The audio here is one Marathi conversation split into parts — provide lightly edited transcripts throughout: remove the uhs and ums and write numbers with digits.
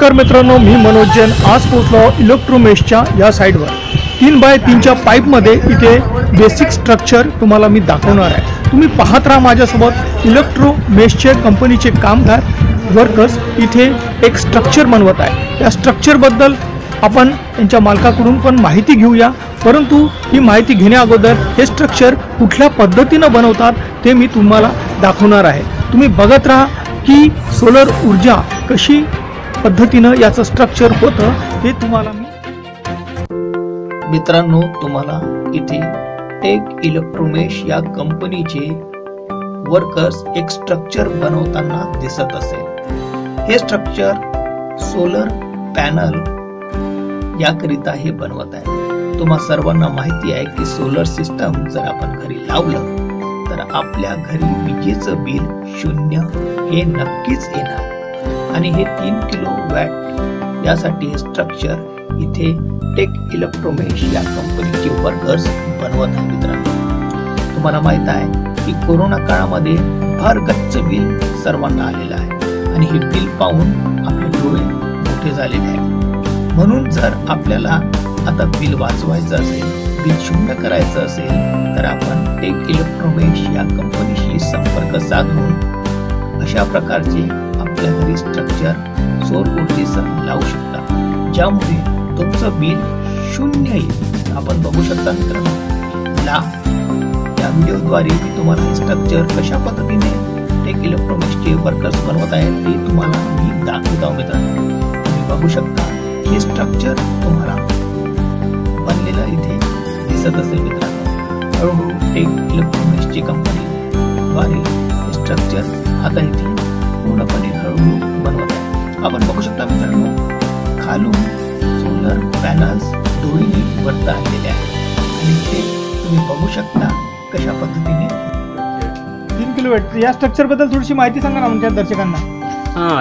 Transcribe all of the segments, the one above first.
नमस्कार मित्रांनो, मी मनोज जैन आज पोहोचलो इलेक्ट्रोमेशच्या या साईडवर 3x3च्या पाईपमध्ये इथे बेसिक स्ट्रक्चर तुम्हाला मी दाखवणार आहे। तुम्ही पाहत राहा माझ्यासोबत। इलेक्ट्रोमेशचे कंपनीचे कामगार वर्कर्स इथे एक स्ट्रक्चर बनवत आहे। या स्ट्रक्चरबद्दल आपण त्यांच्या मालकाकडून पण माहिती घेऊया, परंतु ही माहिती घेण्या अगोदर हे स्ट्रक्चर कुठल्या पद्धतीने बनवतात ते मी तुम्हाला दाखवणार आहे। तुम्ही बघत राहा की सोलर ऊर्जा कशी पद्धतीने याचं स्ट्रक्चर होतं हे तुम्हाला मी मित्रांनो तुम्हाला इथे टेक इलेक्ट्रोमेश या कंपनीचे वर्कर्स एक स्ट्रक्चर बनवताना दिसत असेल। हे स्ट्रक्चर सोलर पॅनल याकरिता हे बनवत आहे। तुम्हा सर्वांना माहिती आहे की सोलर सिस्टम जर आपण घरी लावलं तर आपल्या घरी विजेचं बिल 0 हे नक्कीच येणार आणि हे 3 किलोवॅट यासाठी हे स्ट्रक्चर इथे टेक इलेक्ट्रोमेश या कंपनीचे वर्कर्स बनवत आहेत। मित्रांनो तुम्हाला माहित आहे की कोरोना काळामध्ये फार गच्च बिल सर्वांना आलेलं आहे आणि हे बिल पाहून आपले डोळे मोठे झालेले आहेत। म्हणून जर आपल्याला आता बिल वाचवायचं असेल, बिल 0 करायचं असेल तर आपण टेक इलेक्ट्रोमेश या कंपनीशी संपर्क साधून अशा प्रकारचे आपल्या घरी स्ट्रक्चर सौर ऊर्जेचं लावू शकता, ज्यामुळे तुमचं बिल 0 येईल। आपण बघू शकता मित्रांनो, या व्हिडिओद्वारे मी तुम्हाला हे स्ट्रक्चर कशा पद्धतीने टेक इलेक्ट्रोमेशचे वर्कर्स बनवत आहेत ते तुम्हाला मी दाखवतो मित्रांनो। तुम्ही बघू शकता हे स्ट्रक्चर तुम्हाला बनलेलं इथे दिसत असेल मित्रांनो। हळूहळू टेक इलेक्ट्रोमेशची कंपनीद्वारे हे स्ट्रक्चर आता इथे पूर्णपणे हळूहळू बनवत आहे। आपण बघू शकता मित्रांनो, खालून सोलर पॅनल्स दोरीने वरती आणलेले आहेत आणि ते तुम्ही बघू शकता कशा पद्धतीने 3 किलोवॅट या स्ट्रक्चर बद्दल थोडीशी माहिती सांगा ना आमच्या दर्शकांना।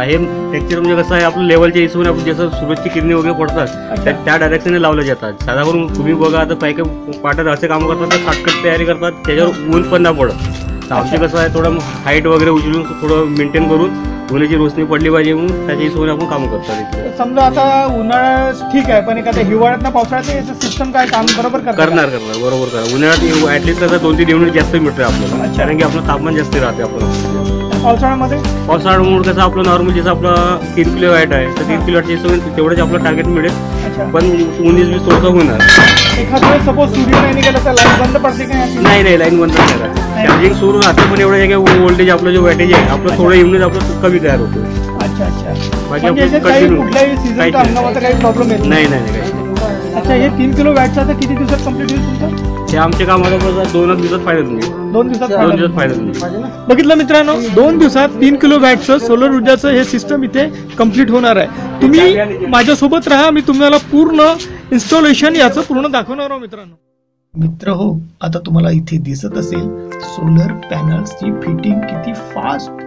हे स्ट्रक्चर म्हणजे कसं आहे, आपलं लेवलच्या हिशोबाने आपण जसं सूर्याची किरणे वगैरे पडतात त्या डायरेक्शनने लावले जातात। साधा करून तुम्ही बघा आता काही काही पाटात असे कामं करतात तर शॉर्टकट तयारी करतात, त्याच्यावर ऊन पण नाही पडत। तर आमचे कसं आहे थोडं हाईट वगैरे उचलून थोडं मेंटेन करून उन्हाची रोशनी पडली पाहिजे म्हणून त्याच्या हिशोबाने आपण कामं करतात। समजा आता उन्हाळ्यात ठीक आहे, पण एखाद्या हिवाळ्यात ना पावसाळ्यात सिस्टम काय काम बरोबर करणार बरोबर करा। उन्हाळ्यात ऍटलीस्ट कसं 2-3 युनिट जास्त मिळतं आपल्याला, कारण की आपलं तापमान जास्त राहते आपलं। पावसाळ्यामुळे कसं आपलं नॉर्मल जसं आपलं 3 किलोवॅट आहे तर 3 किलोवॅटच्या हिशोबाने तेवढंच आपलं टार्गेट मिळेल, पण 19-20 थोडंसं होणार। एखाद्या सपोज सूर्य नाही निघाला तर लाईन बंद पडते का? नाही, लाईन बंद नाही राहत, चार्जिंग सुरू राहते, पण एवढं आहे वोल्टेज आपलं जे वॅटेज आहे आपलं थोडं युनिट आपलं कमी तयार होतो। बाकी आपलं काही प्रॉब्लेम येत नाही। अच्छा, हे 3 किलोवॅटचा आता किती दिवसात कंप्लीट होईल तुमचं? ते आमच्या कामाला 2 दिवसात फायदा तुम्ही 2 दिवसात फायदा बघितलं मित्रांनो, 2 दिवसात 3 किलोवॅटचं सोलर ऊर्जाचं हे सिस्टम इथे कंप्लीट होणार आहे। तुम्ही माझ्यासोबत राहा, मी तुम्हाला पूर्ण इन्स्टॉलेशन याचं पूर्ण दाखवणार आहोत मित्र हो। आता तुम्हाला इथे दिसत असेल सोलर पॅनल्सची फिटिंग किती फास्ट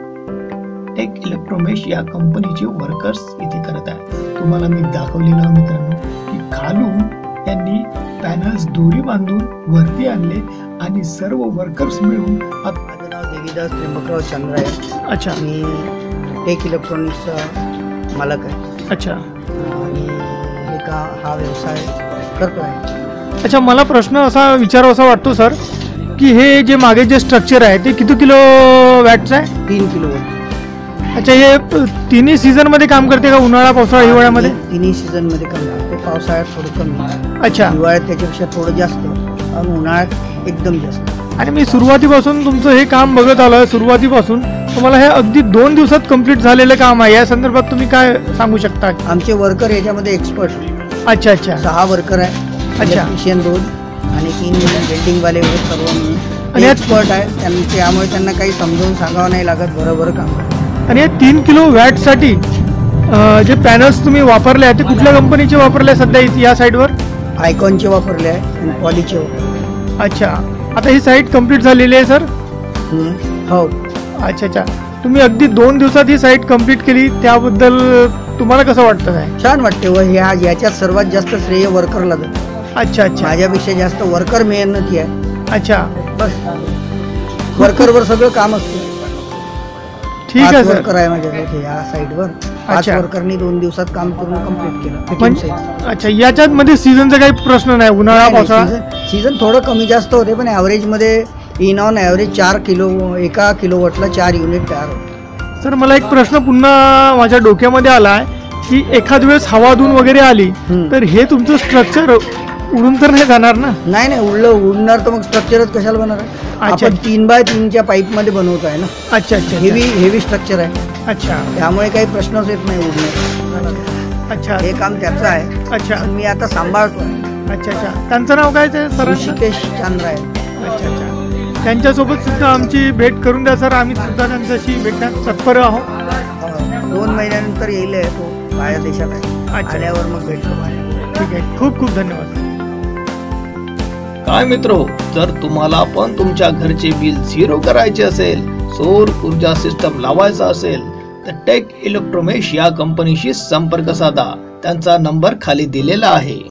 टेक इलेक्ट्रोमेश या कंपनीचे वर्कर्स इथे करत आहेत। तुम्हाला मी दाखवलेलं मित्रांनो की खालून त्यांनी पॅनल्स दोरी बांधून वरती आणले आणि सर्व वर्कर्स मिळून। माझं नाव देवीदास त्र्यंबकराव चंद्र आहे। अच्छा, मी टेक इलेक्ट्रॉनिक्सचा मालक आहे। अच्छा, आणि हा व्यवसाय करतो आहे। अच्छा, मला प्रश्न असा विचारावासा वाटतो सर की हे जे मागे जे स्ट्रक्चर आहे ते किती किलो वॅटचं आहे? 3 किलोवॅट। अच्छा, हे तिन्ही सीझन मध्ये काम करते का? उन्हाळा, पावसाळा, हिवाळ्यामध्ये? तिन्ही सीझन मध्ये काम करते। पावसाळ्यात थोडं कमी, अच्छा, हिवाळ्यात त्याच्यापेक्षा थोडं जास्त आणि उन्हाळ्यात एकदम जास्त। आणि मी सुरुवातीपासून तुमचं हे काम बघत आलोय, सुरुवातीपासून तुम्हाला हे अगदी 2 दिवसात कंप्लीट झालेलं काम आहे। या संदर्भात तुम्ही काय सांगू शकता? आमचे वर्कर याच्यामध्ये एक्सपर्ट। अच्छा, 6 वर्कर आहे। अच्छा, 2 आणि 3 वेल्डिंग वाले सर्व आणि एक्सपर्ट आहे त्यामुळे त्यांना काही समजावून सांगावं नाही लागत, बरोबर काम करतात। आणि 3 किलो वॅट साठी जे पॅनल्स तुम्ही वापरले आहेत ते कुठल्या कंपनीचे वापरले सध्या या साईडवर? आयकॉनचे वापरले आहे आणि पॉलीचे वापरले। अच्छा, आता ही साईट कंप्लीट झालेली आहे सर? हो। अच्छा, तुम्ही अगदी 2 दिवसात ही साईट कंप्लीट केली, त्याबद्दल तुम्हाला कसं वाटतं? काय छान वाटते व याच्यात सर्वात जास्त श्रेय वर्करला जातं। अच्छा, माझ्यापेक्षा जास्त वर्कर मेहनती आहे। अच्छा, बस वर्करवर सगळं काम असतं। ठीक आहे सर. वर्कर आहे माझ्याकडे या साईडवर. 5 अच्छा. वर्करनी 2 दिवसात काम पूर्ण कंप्लीट केलं. म्हणजे अच्छा, याच्यात मध्ये सीझनचा काही प्रश्न नाही, उन्हाळा पावसाळा. सीझन थोडं कमी जास्त होते, पण ॲव्हरेज मध्ये in on average 4 kilo, 1 किलोवॉटला 4 unit तयार होते. सर मला एक प्रश्न पुन्हा माझ्या डोक्यामध्ये आला आहे की एखाद वेळेस हवाधून वगैरे आली तर हे तुमचं स्ट्रक्चर उडून तर नाही जाणार ना? नाही उडणार तर मग स्ट्रक्चरच कशाला बनणार आहे? अच्छा. आपण 3x3च्या पाईप मध्ये बनवत आहे ना. अच्छा अच्छा हेवी स्ट्रक्चर आहे, अच्छा त्यामुळे काही प्रश्नच येत नाही उडण्याचा. अच्छा हे काम त्याचं आहे. अच्छा पण मी आता सांभाळतो. अच्छा अच्छा. त्यांचं नाव काय ते सर? ऋषिकेश चांद्रा आहे. अच्छा अच्छा. त्यांच्यासोबत सुद्धा आमची भेट करून द्या सर, आम्ही सुद्धा त्यांच्याशी भेटण्यात तत्पर आहोत. 2 महिन्यानंतर येईल आहे तो, बाहेर देशात आहे. अच्छा. आल्यावर मग भेटतो. ठीक आहे, खूप खूप धन्यवाद. काय मित्रो, जर तुम्हाला पण तुमच्या घरचे बिल 0 करायचे असेल, सौर ऊर्जा सिस्टम लावायचा असेल तर टेक इलेक्ट्रोमेश या कंपनीशी संपर्क साधा. त्यांचा नंबर खाली दिलेला आहे.